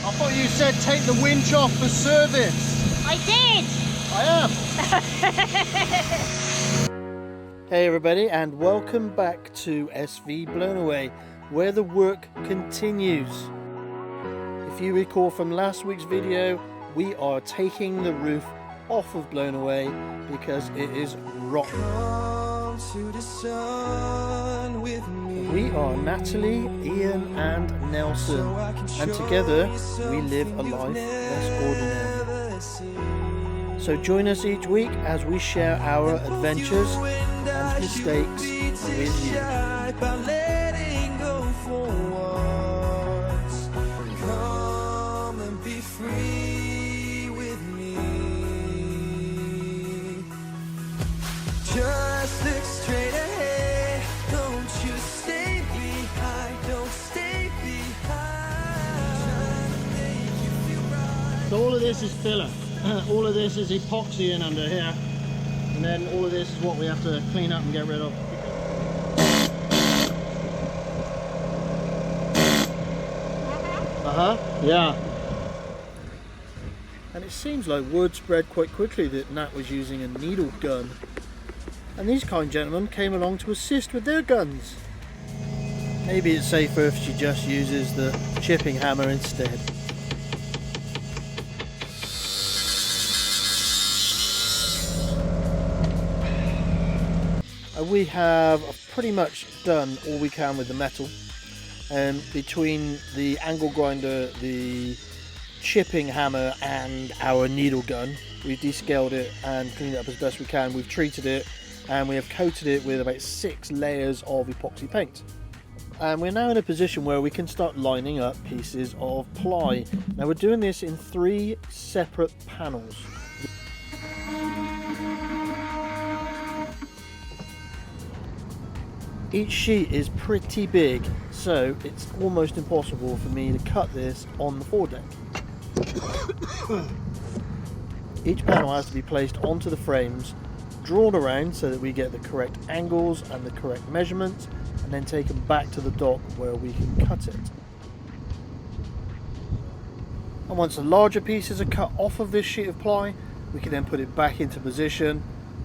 I thought you said take the winch off for service. I did! I am. Hey everybody, and welcome back to SV Blown Away, where the work continues. If you recall from last week's video, we are taking the roof off of Blown Away because it is rotten. We are Natalie, Ian and Nelson, and together we live a life less ordinary. So join us each week as we share our adventures and mistakes with you. Just look straight ahead, don't you stay behind, don't stay behind. Trying to make you feel right. So all of this is filler. All of this is epoxy in under here, and then all of this is what we have to clean up and get rid of. Yeah. And it seems like word spread quite quickly that Nat was using a needle gun. And these kind gentlemen came along to assist with their guns. Maybe it's safer if she just uses the chipping hammer instead. We have pretty much done all we can with the metal. Between the angle grinder, the chipping hammer and our needle gun, we've descaled it and cleaned it up as best we can. We've treated it and we have coated it with about 6 layers of epoxy paint. And we're now in a position where we can start lining up pieces of ply. Now we're doing this in 3 separate panels. Each sheet is pretty big, so it's almost impossible for me to cut this on the foredeck. Each panel has to be placed onto the frames, drawn around so that we get the correct angles and the correct measurements, and then taken back to the dock where we can cut it. And once the larger pieces are cut off of this sheet of ply, we can then put it back into position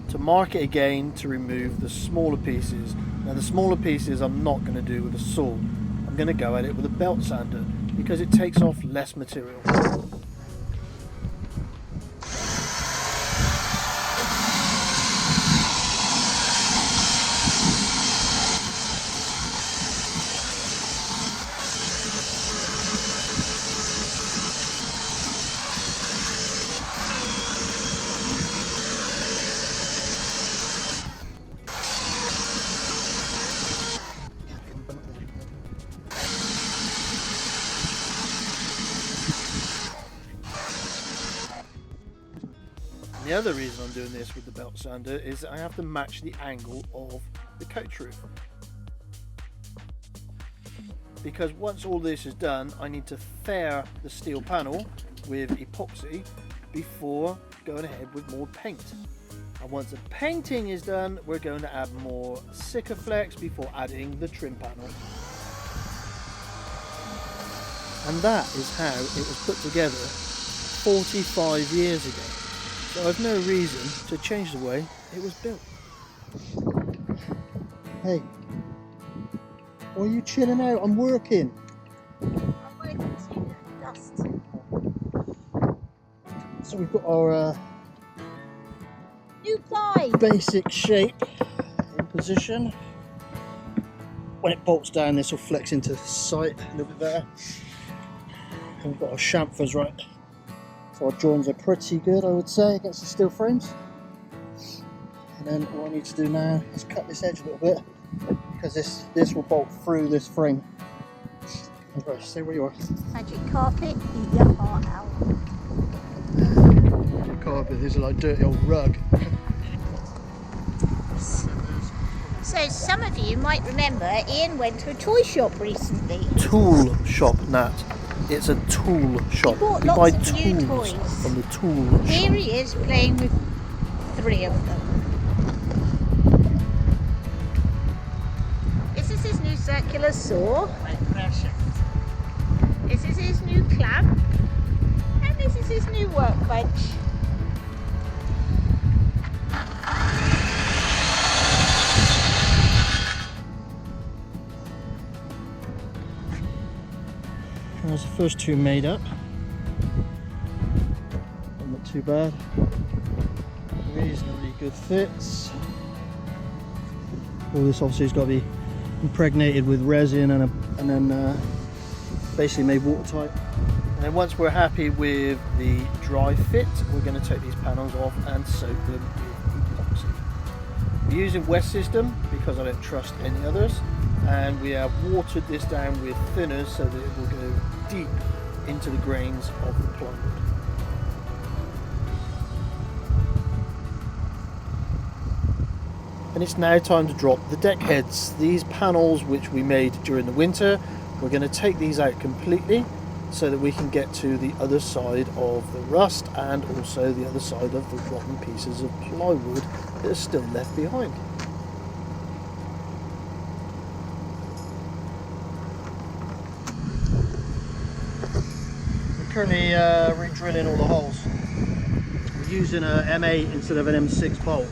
to mark it again to remove the smaller pieces. Now the smaller pieces I'm not going to do with a saw. I'm going to go at it with a belt sander because it takes off less material. The other reason I'm doing this with the belt sander is that I have to match the angle of the coach roof. Because once all this is done, I need to fair the steel panel with epoxy before going ahead with more paint. And once the painting is done, we're going to add more Sikaflex before adding the trim panel. And that is how it was put together 45 years ago. So I've no reason to change the way it was built. Hey, why are you chilling out? I'm working. I'm working to dust. So we've got our New ply! basic shape in position. When it bolts down, this will flex into sight a little bit better. And we've got our chamfers right. So our joins are pretty good, I would say, against the steel frames. And then all I need to do now is cut this edge a little bit because this will bolt through this frame. Okay, stay where you are. Magic carpet, eat your heart out. The carpet is like dirty old rug. So some of you might remember Ian went to a toy shop recently. Tool shop, Nat. It's a tool shop. He bought You lots buy of new tools toys. from the tool Here shop. he is playing with 3 of them. This is his new circular saw. This is his new clamp. fudge. There's the first two made up. Not too bad. Reasonably good fits. All this obviously has got to be impregnated with resin and then basically made watertight. And then once we're happy with the dry fit, we're going to take these panels off and soak them with epoxy. We're using West System because I don't trust any others, and we have watered this down with thinners so that it will go deep into the grains of the plywood. And it's now time to drop the deck heads. These panels which we made during the winter, we're going to take these out completely so that we can get to the other side of the rust and also the other side of the rotten pieces of plywood that are still left behind. We're currently re-drilling all the holes. We're using a M8 instead of an M6 bolt.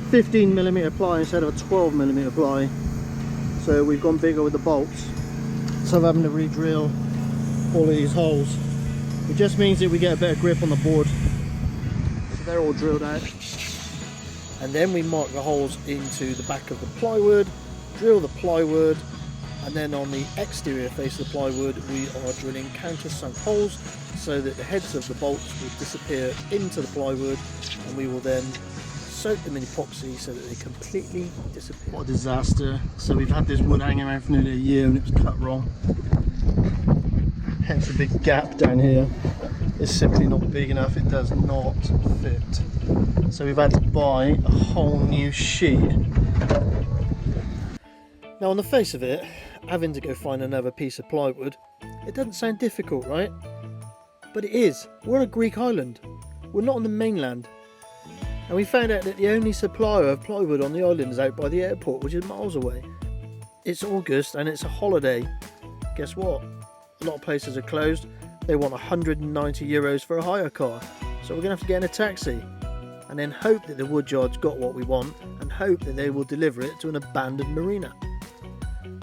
15mm ply instead of a 12mm ply, so we've gone bigger with the bolts, so I'm having to re-drill all of these holes. It just means that we get a better grip on the board. So they're all drilled out, and then we mark the holes into the back of the plywood, drill the plywood, and then on the exterior face of the plywood we are drilling countersunk holes so that the heads of the bolts will disappear into the plywood, and we will then soak them in epoxy so that they completely disappear. What a disaster. So we've had this wood hanging around for nearly a year and it was cut wrong. Hence the big gap down here. It's simply not big enough, it does not fit. So we've had to buy a whole new sheet. Now on the face of it, having to go find another piece of plywood, it doesn't sound difficult, right? But it is. We're on a Greek island. We're not on the mainland. And we found out that the only supplier of plywood on the island is out by the airport, which is miles away. It's August and it's a holiday. Guess what? A lot of places are closed. They want 190 euros for a hire car. So we're going to have to get in a taxi. And then hope that the woodyard's got what we want and hope that they will deliver it to an abandoned marina.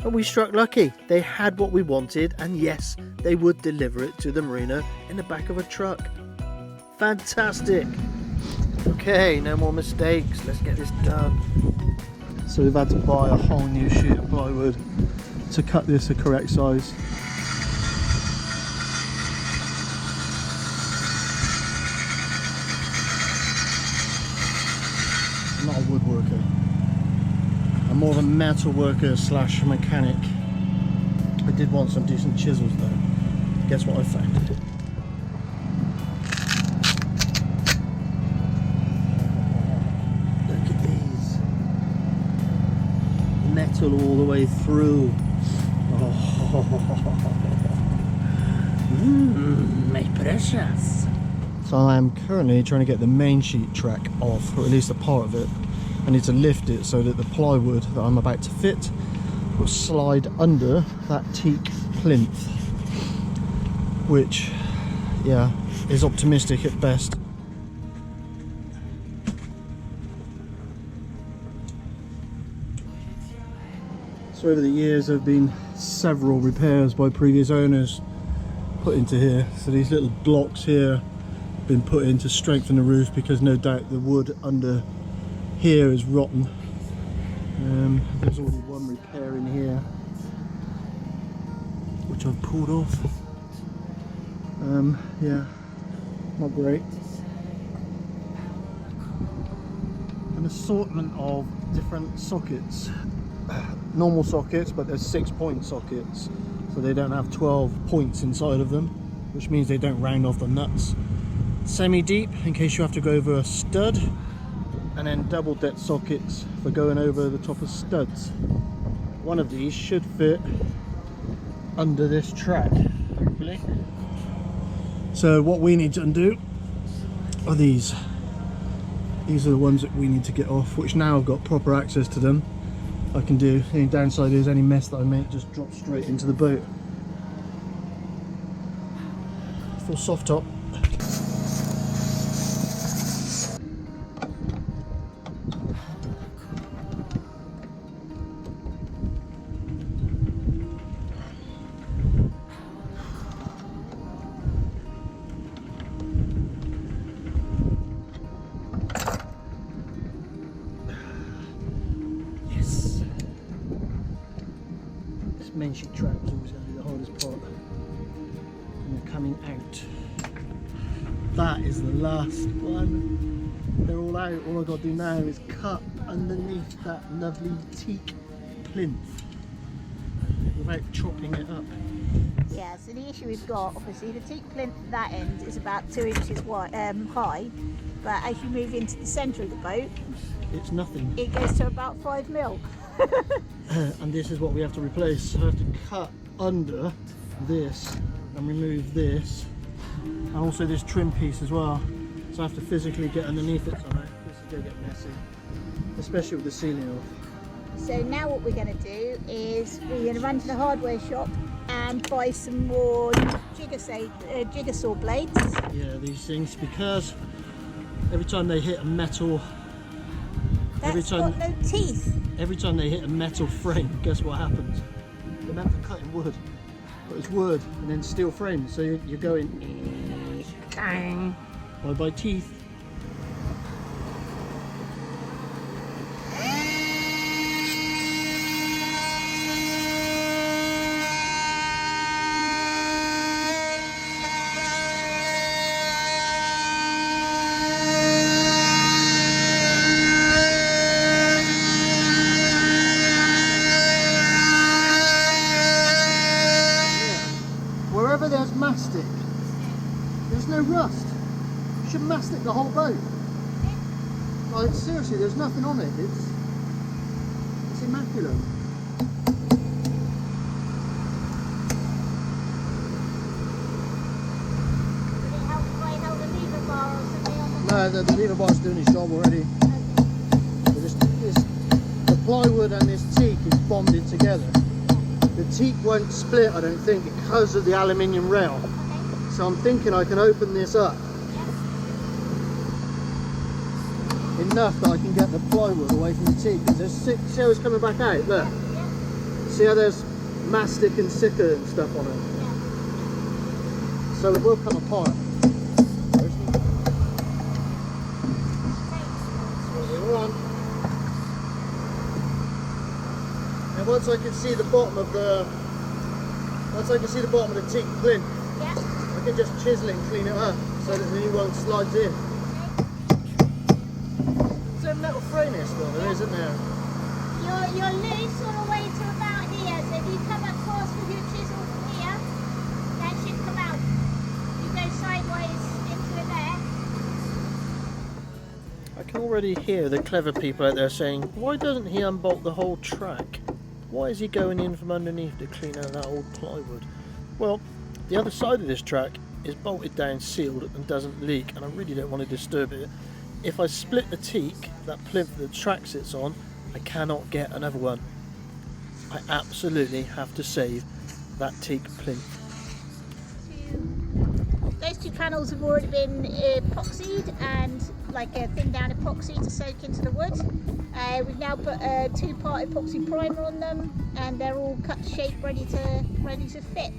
And we struck lucky. They had what we wanted, and yes, they would deliver it to the marina in the back of a truck. Fantastic! Okay, no more mistakes, let's get this done. So we've had to buy a whole new sheet of plywood to cut this the correct size. I'm not a woodworker. I'm more of a metal worker slash mechanic. I did want some decent chisels though. Guess what I found? Metal all the way through. My precious. So I am currently trying to get the main sheet track off, or at least a part of it. I need to lift it so that the plywood that I'm about to fit will slide under that teak plinth, which, yeah, is optimistic at best. So over the years there have been several repairs by previous owners put into here. So these little blocks here have been put in to strengthen the roof because no doubt the wood under here is rotten. There's already one repair in here which I've pulled off. Yeah, not great. An assortment of different sockets. Normal sockets, but there's 6-point sockets, so they don't have 12 points inside of them, which means they don't round off the nuts. Semi-deep in case you have to go over a stud, and then double depth sockets for going over the top of studs. One of these should fit under this track, hopefully. So what we need to undo are these. These are the ones that we need to get off, which now I've got proper access to them. I can do. The only downside is any mess that I make just drops straight into the boat. Full soft top. main sheet track was always going to be the hardest part. And we're coming out. That is the last one. They're all out. All I've got to do now is cut underneath that lovely teak plinth without chopping it up. Yeah, so the issue we've got, obviously, the teak plinth at that end is about 2 inches wide, high, but as you move into the centre of the boat, It's nothing. it goes to about 5 mil. And this is what we have to replace. So I have to cut under this and remove this, and also this trim piece as well. So I have to physically get underneath it somehow. This is going to get messy, especially with the ceiling off. So now what we're going to do is we're going to run to the hardware shop and buy some more jigsaw blades. Yeah, these things, because every time they hit a metal, That's got no teeth. every time they hit a metal frame, guess what happens? They're meant for cutting wood, but it's wood and then steel frames, so you're going bang. By teeth. Wherever there's mastic, there's no rust. You should mastic the whole boat. Like, seriously, there's nothing on it. It's immaculate. No, the lever bar's doing its job already. The plywood and this teak is bonded together. The teak won't split, I don't think, because of the aluminium rail. So I'm thinking I can open this up enough that I can get the plywood away from the teak. Because see how it's coming back out? Look. See how there's mastic and sicca and stuff on it? So it will come apart. And once I can see the bottom of the teak plinth, I can just chisel it and clean it up so that the new one slides in. There's a metal frame here still, there isn't there? You're loose all the way to about here, so if you come across with your chisel from here, that should come out. You go sideways into it there. I can already hear the clever people out there saying, why doesn't he unbolt the whole track? Why is he going in from underneath to clean out that old plywood? Well, the other side of this track is bolted down, sealed, and doesn't leak, and I really don't want to disturb it. If I split the teak, that plinth the track sits on, I cannot get another one. I absolutely have to save that teak plinth. Those two panels have already been epoxied and like a thin down epoxy to soak into the wood. We've now put a 2-part epoxy primer on them, and they're all cut to shape, ready to fit.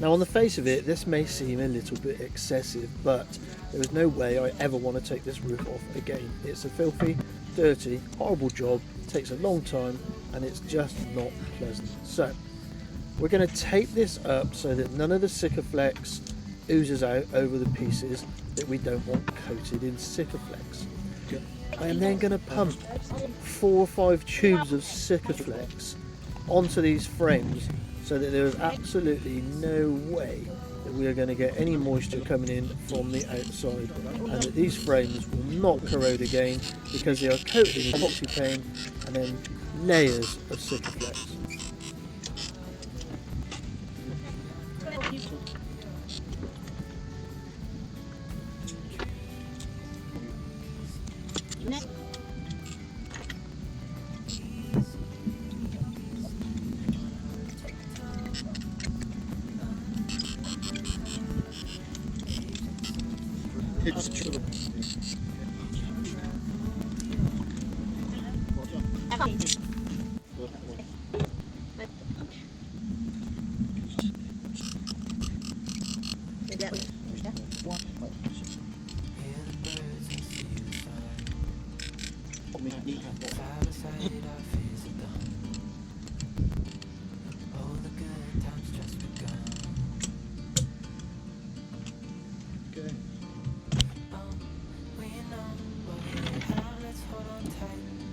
Now on the face of it, this may seem a little bit excessive, but there is no way I ever want to take this roof off again. It's a filthy, dirty, horrible job, takes a long time, and it's just not pleasant. So we're going to tape this up so that none of the Sikaflex oozes out over the pieces that we don't want coated in Sikaflex. I am then going to pump 4 or 5 tubes of Sikaflex onto these frames so that there is absolutely no way that we are going to get any moisture coming in from the outside, and that these frames will not corrode again because they are coated in epoxy paint and then layers of Sikaflex. It's true.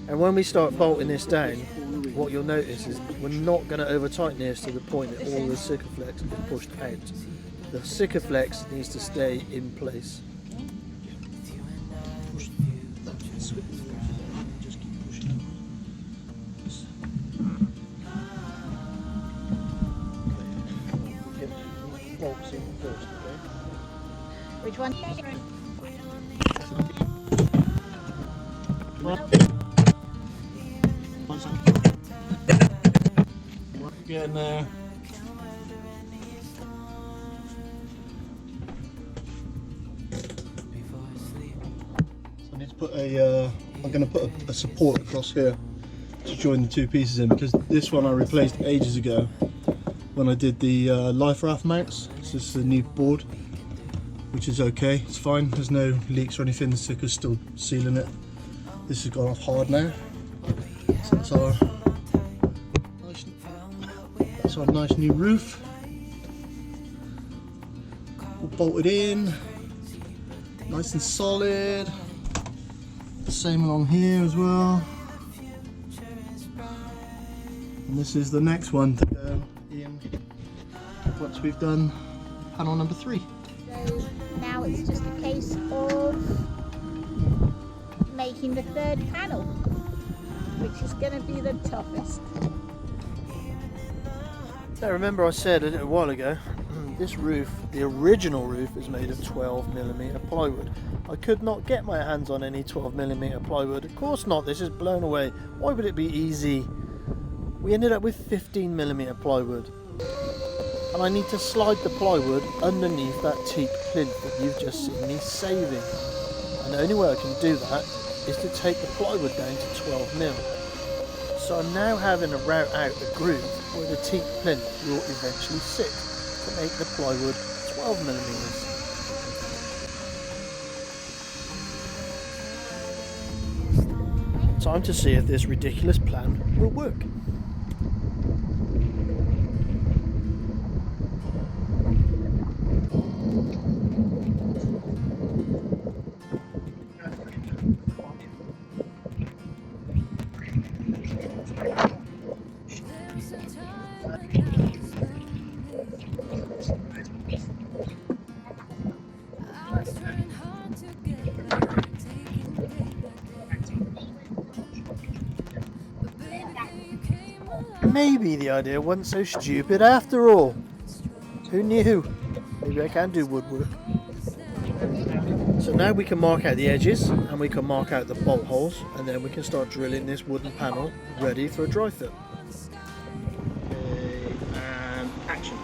And when we start bolting this down, what you'll notice is we're not going to over tighten this to the point that all the Sikaflex is pushed out. The Sikaflex needs to stay in place. Which one? Getting there. So I need to put I'm going to put a support across here to join the two pieces in, because this one I replaced ages ago when I did the life raft mounts. So this is a new board, which is okay, it's fine, there's no leaks or anything, the sticker's still sealing it. This has gone off hard now. So that's our nice new roof. All bolted in, nice and solid. The same along here as well. And this is the next one to go in once we've done panel number 3. So now it's just a case of making the third panel, which is going to be the toughest. Now remember I said a little while ago, this roof, the original roof, is made of 12mm plywood. I could not get my hands on any 12mm plywood. Of course not, this is blown away. Why would it be easy? We ended up with 15mm plywood. And I need to slide the plywood underneath that teak plinth that you've just seen me saving. And the only way I can do that is to take the plywood down to 12mm. So I'm now having to route out the groove where the teak plinth will eventually sit to make the plywood 12mm. Time to see if this ridiculous plan will work. Maybe the idea wasn't so stupid after all. Who knew? Maybe I can do woodwork. So now we can mark out the edges and we can mark out the bolt holes, and then we can start drilling this wooden panel ready for a dry fit. And action.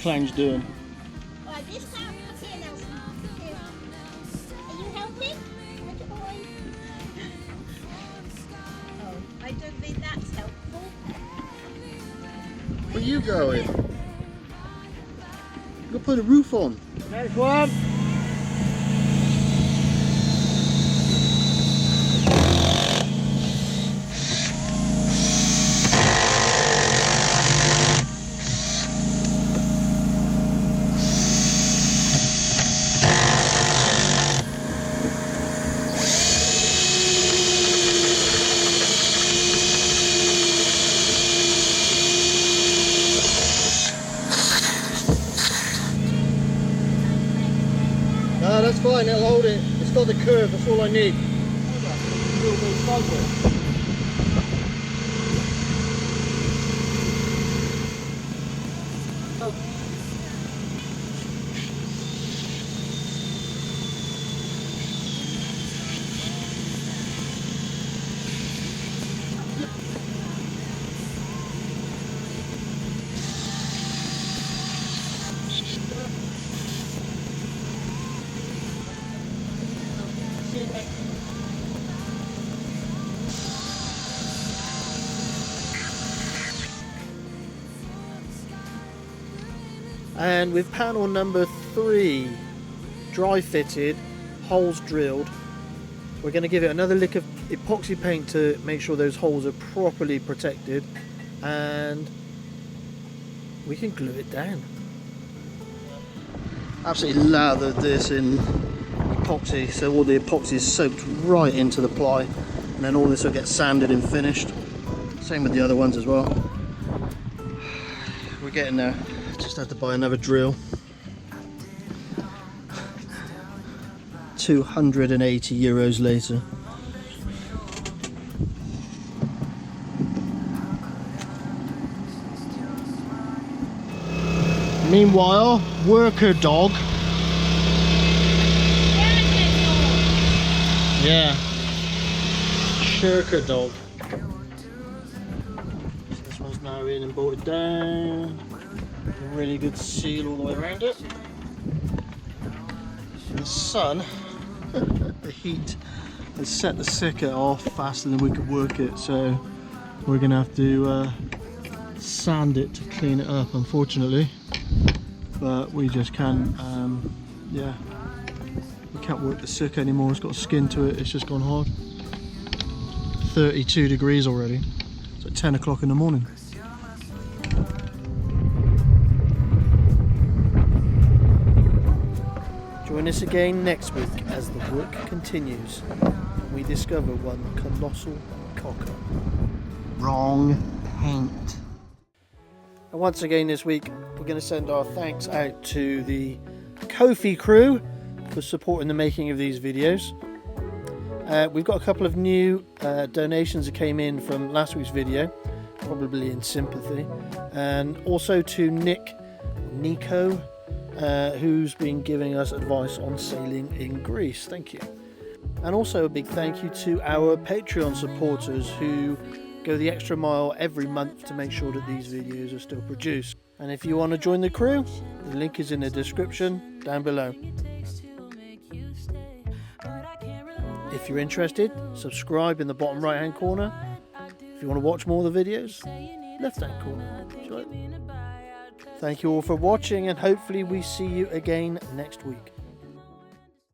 Clown's doing. Right, this time up here, Nelson. Here. Are you helping? Little boy? Oh, I don't think that's helpful. Where are you going? Go put a roof on. Next one. No, that's fine, it'll hold it. It's got the curve, that's all I need. And with panel number 3 dry fitted, holes drilled, we're going to give it another lick of epoxy paint to make sure those holes are properly protected, and we can glue it down. Absolutely lathered this in epoxy, so all the epoxy is soaked right into the ply, and then all this will get sanded and finished. Same with the other ones as well. We're getting there. Just have to buy another drill. 280 euros later. Meanwhile, worker dog. Yeah. Shirker dog. This one's now in and bolted down. A really good seal all the way around it. The sun, the heat, has set the circuit off faster than we could work it, so we're going to have to sand it to clean it up, unfortunately. But we just can't, yeah, we can't work the circuit anymore. It's got a skin to it, it's just gone hard. 32 degrees already. It's like 10 o'clock in the morning. Join us again next week as the work continues and we discover one colossal cock-up. Wrong paint. And once again this week we're going to send our thanks out to the Ko-fi crew for supporting the making of these videos. We've got a couple of new donations that came in from last week's video, probably in sympathy, and also to Nico, who's been giving us advice on sailing in Greece. Thank you. And also a big thank you to our Patreon supporters who go the extra mile every month to make sure that these videos are still produced. And if you want to join the crew, the link is in the description down below. If you're interested, subscribe in the bottom right hand corner. If you want to watch more of the videos, left hand corner. Thank you all for watching, and hopefully we see you again next week.